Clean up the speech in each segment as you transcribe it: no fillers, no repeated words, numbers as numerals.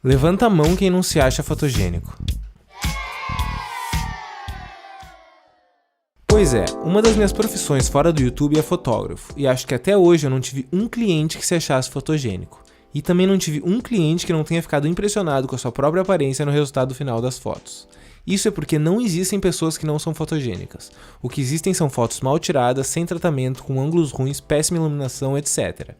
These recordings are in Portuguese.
Levanta a mão quem não se acha fotogênico. Pois é, uma das minhas profissões fora do YouTube é fotógrafo, e acho que até hoje eu não tive um cliente que se achasse fotogênico. E também não tive um cliente que não tenha ficado impressionado com a sua própria aparência no resultado final das fotos. Isso é porque não existem pessoas que não são fotogênicas. O que existem são fotos mal tiradas, sem tratamento, com ângulos ruins, péssima iluminação, etc.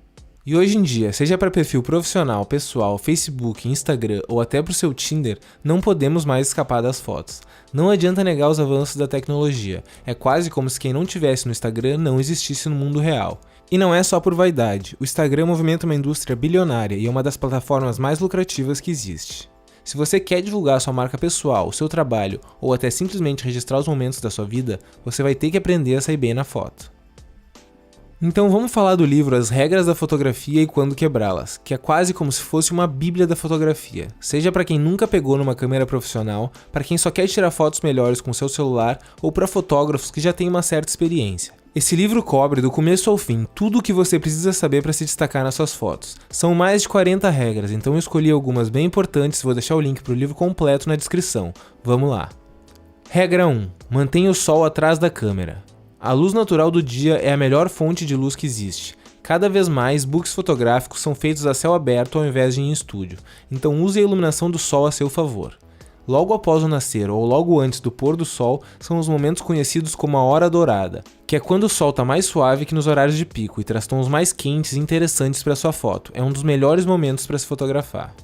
E hoje em dia, seja para perfil profissional, pessoal, Facebook, Instagram ou até para o seu Tinder, não podemos mais escapar das fotos. Não adianta negar os avanços da tecnologia, é quase como se quem não tivesse no Instagram não existisse no mundo real. E não é só por vaidade, o Instagram movimenta uma indústria bilionária e é uma das plataformas mais lucrativas que existe. Se você quer divulgar sua marca pessoal, seu trabalho ou até simplesmente registrar os momentos da sua vida, você vai ter que aprender a sair bem na foto. Então vamos falar do livro As Regras da Fotografia e Quando Quebrá-las, que é quase como se fosse uma bíblia da fotografia, seja para quem nunca pegou numa câmera profissional, para quem só quer tirar fotos melhores com seu celular ou para fotógrafos que já têm uma certa experiência. Esse livro cobre do começo ao fim tudo o que você precisa saber para se destacar nas suas fotos. São mais de 40 regras, então eu escolhi algumas bem importantes e vou deixar o link para o livro completo na descrição. Vamos lá! Regra 1. Mantenha o sol atrás da câmera. A luz natural do dia é a melhor fonte de luz que existe. Cada vez mais, books fotográficos são feitos a céu aberto ao invés de em estúdio, então use a iluminação do sol a seu favor. Logo após o nascer ou logo antes do pôr do sol são os momentos conhecidos como a hora dourada, que é quando o sol está mais suave que nos horários de pico e traz tons mais quentes e interessantes para sua foto. É um dos melhores momentos para se fotografar.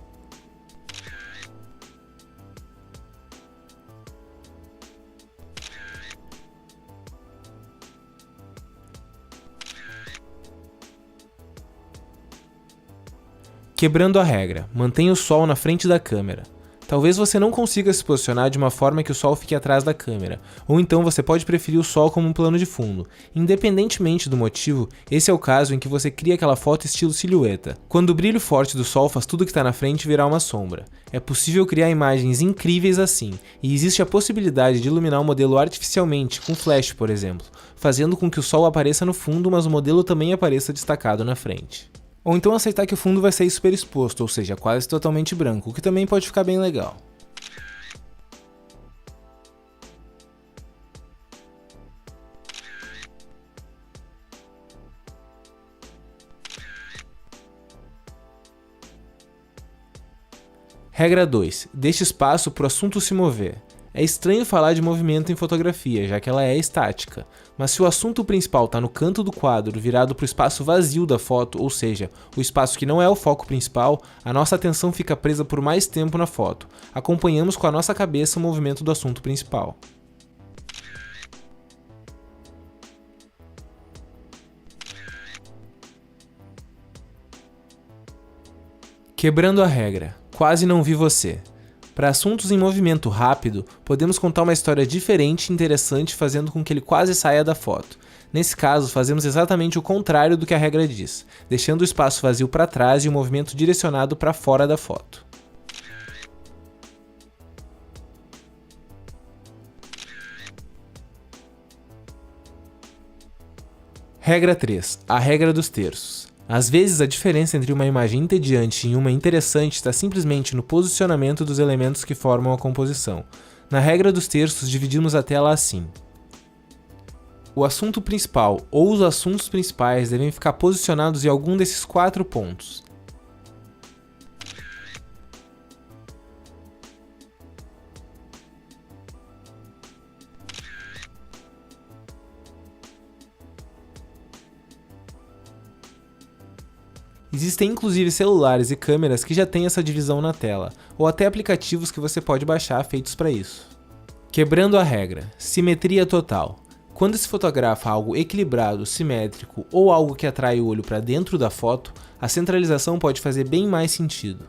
Quebrando a regra, mantenha o sol na frente da câmera. Talvez você não consiga se posicionar de uma forma que o sol fique atrás da câmera, ou então você pode preferir o sol como um plano de fundo. Independentemente do motivo, esse é o caso em que você cria aquela foto estilo silhueta, quando o brilho forte do sol faz tudo que está na frente virar uma sombra. É possível criar imagens incríveis assim, e existe a possibilidade de iluminar o modelo artificialmente, com flash por exemplo, fazendo com que o sol apareça no fundo, mas o modelo também apareça destacado na frente. Ou então aceitar que o fundo vai sair super exposto, ou seja, quase totalmente branco, o que também pode ficar bem legal. Regra 2. Deixe espaço para o assunto se mover. É estranho falar de movimento em fotografia, já que ela é estática, mas se o assunto principal está no canto do quadro, virado para o espaço vazio da foto, ou seja, o espaço que não é o foco principal, a nossa atenção fica presa por mais tempo na foto. Acompanhamos com a nossa cabeça o movimento do assunto principal. Quebrando a regra. Quase não vi você. Para assuntos em movimento rápido, podemos contar uma história diferente e interessante fazendo com que ele quase saia da foto. Nesse caso, fazemos exatamente o contrário do que a regra diz, deixando o espaço vazio para trás e o movimento direcionado para fora da foto. Regra 3. A regra dos terços. Às vezes, a diferença entre uma imagem entediante e uma interessante está simplesmente no posicionamento dos elementos que formam a composição. Na regra dos terços, dividimos a tela assim. O assunto principal ou os assuntos principais devem ficar posicionados em algum desses 4 pontos. Existem inclusive celulares e câmeras que já têm essa divisão na tela, ou até aplicativos que você pode baixar feitos para isso. Quebrando a regra. Simetria total. Quando se fotografa algo equilibrado, simétrico ou algo que atrai o olho para dentro da foto, a centralização pode fazer bem mais sentido.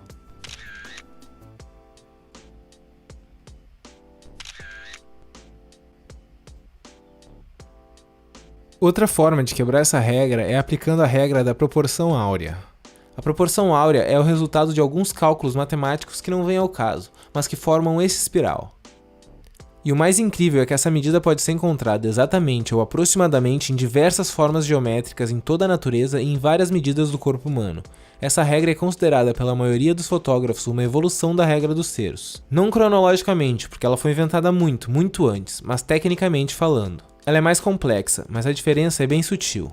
Outra forma de quebrar essa regra é aplicando a regra da proporção áurea. A proporção áurea é o resultado de alguns cálculos matemáticos que não vêm ao caso, mas que formam esse espiral. E o mais incrível é que essa medida pode ser encontrada exatamente ou aproximadamente em diversas formas geométricas em toda a natureza e em várias medidas do corpo humano. Essa regra é considerada pela maioria dos fotógrafos uma evolução da regra dos terços. Não cronologicamente, porque ela foi inventada muito antes, mas tecnicamente falando. Ela é mais complexa, mas a diferença é bem sutil.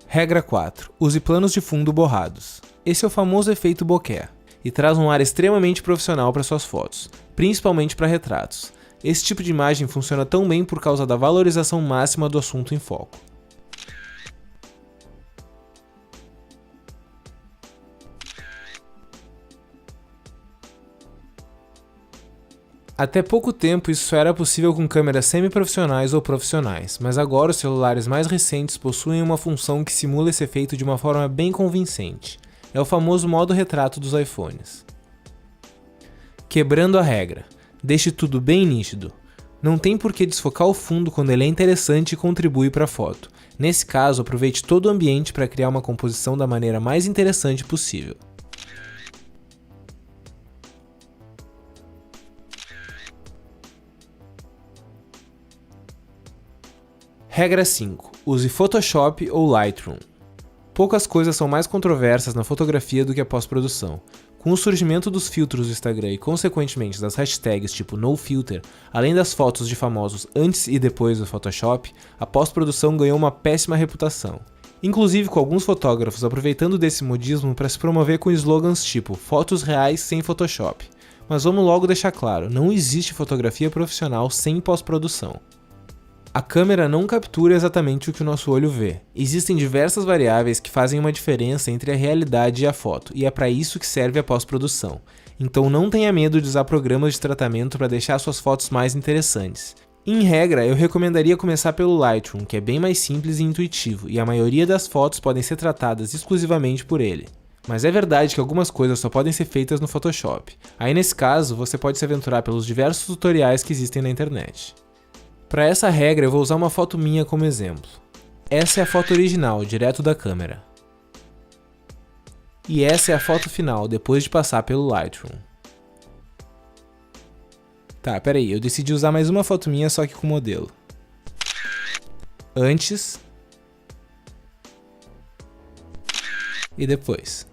Regra 4. Use planos de fundo borrados. Esse é o famoso efeito bokeh, e traz um ar extremamente profissional para suas fotos, principalmente para retratos. Esse tipo de imagem funciona tão bem por causa da valorização máxima do assunto em foco. Até pouco tempo isso só era possível com câmeras semi-profissionais ou profissionais, mas agora os celulares mais recentes possuem uma função que simula esse efeito de uma forma bem convincente. É o famoso modo retrato dos iPhones. Quebrando a regra. Deixe tudo bem nítido. Não tem por que desfocar o fundo quando ele é interessante e contribui para a foto. Nesse caso, aproveite todo o ambiente para criar uma composição da maneira mais interessante possível. Regra 5. Use Photoshop ou Lightroom. Poucas coisas são mais controversas na fotografia do que a pós-produção. Com o surgimento dos filtros do Instagram e consequentemente das hashtags tipo NoFilter, além das fotos de famosos antes e depois do Photoshop, a pós-produção ganhou uma péssima reputação. Inclusive com alguns fotógrafos aproveitando desse modismo para se promover com slogans tipo fotos reais sem Photoshop. Mas vamos logo deixar claro, não existe fotografia profissional sem pós-produção. A câmera não captura exatamente o que o nosso olho vê. Existem diversas variáveis que fazem uma diferença entre a realidade e a foto, e é para isso que serve a pós-produção. Então não tenha medo de usar programas de tratamento para deixar suas fotos mais interessantes. Em regra, eu recomendaria começar pelo Lightroom, que é bem mais simples e intuitivo, e a maioria das fotos podem ser tratadas exclusivamente por ele. Mas é verdade que algumas coisas só podem ser feitas no Photoshop. Aí nesse caso, você pode se aventurar pelos diversos tutoriais que existem na internet. Para essa regra eu vou usar uma foto minha como exemplo. Essa é a foto original, direto da câmera. E essa é a foto final, depois de passar pelo Lightroom. Tá, peraí, eu decidi usar mais uma foto minha só que com modelo. Antes. E depois.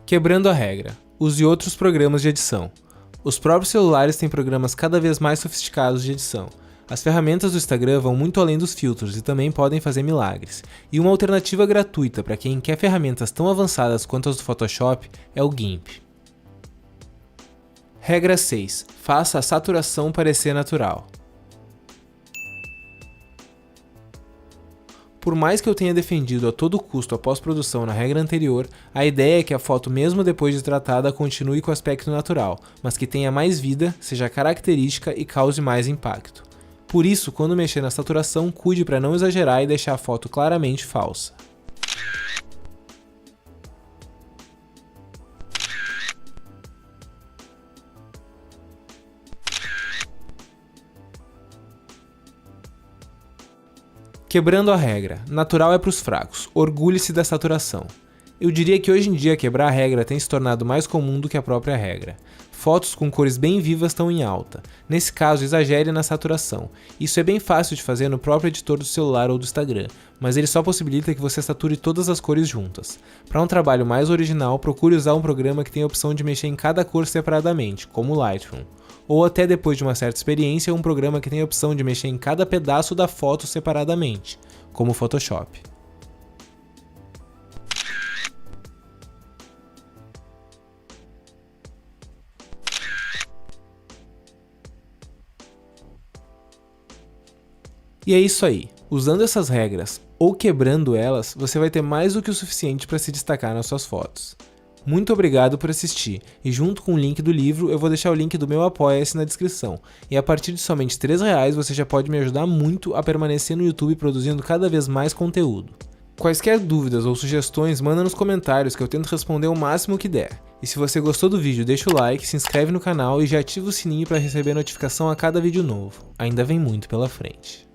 Quebrando a regra, use outros programas de edição. Os próprios celulares têm programas cada vez mais sofisticados de edição. As ferramentas do Instagram vão muito além dos filtros e também podem fazer milagres. E uma alternativa gratuita para quem quer ferramentas tão avançadas quanto as do Photoshop é o GIMP. Regra 6. Faça a saturação parecer natural. Por mais que eu tenha defendido a todo custo a pós-produção na regra anterior, a ideia é que a foto mesmo depois de tratada continue com aspecto natural, mas que tenha mais vida, seja característica e cause mais impacto. Por isso, quando mexer na saturação, cuide para não exagerar e deixar a foto claramente falsa. Quebrando a regra, natural é para os fracos, orgulhe-se da saturação. Eu diria que hoje em dia quebrar a regra tem se tornado mais comum do que a própria regra. Fotos com cores bem vivas estão em alta. Nesse caso, exagere na saturação. Isso é bem fácil de fazer no próprio editor do celular ou do Instagram, mas ele só possibilita que você sature todas as cores juntas. Para um trabalho mais original, procure usar um programa que tem a opção de mexer em cada cor separadamente, como o Lightroom. Ou até depois de uma certa experiência, um programa que tem a opção de mexer em cada pedaço da foto separadamente, como o Photoshop. E é isso aí. Usando essas regras, ou quebrando elas, você vai ter mais do que o suficiente para se destacar nas suas fotos. Muito obrigado por assistir, e junto com o link do livro eu vou deixar o link do meu Apoia-se na descrição, e a partir de somente R$3 você já pode me ajudar muito a permanecer no YouTube produzindo cada vez mais conteúdo. Quaisquer dúvidas ou sugestões, manda nos comentários que eu tento responder o máximo que der. E se você gostou do vídeo, deixa o like, se inscreve no canal e já ativa o sininho para receber notificação a cada vídeo novo. Ainda vem muito pela frente.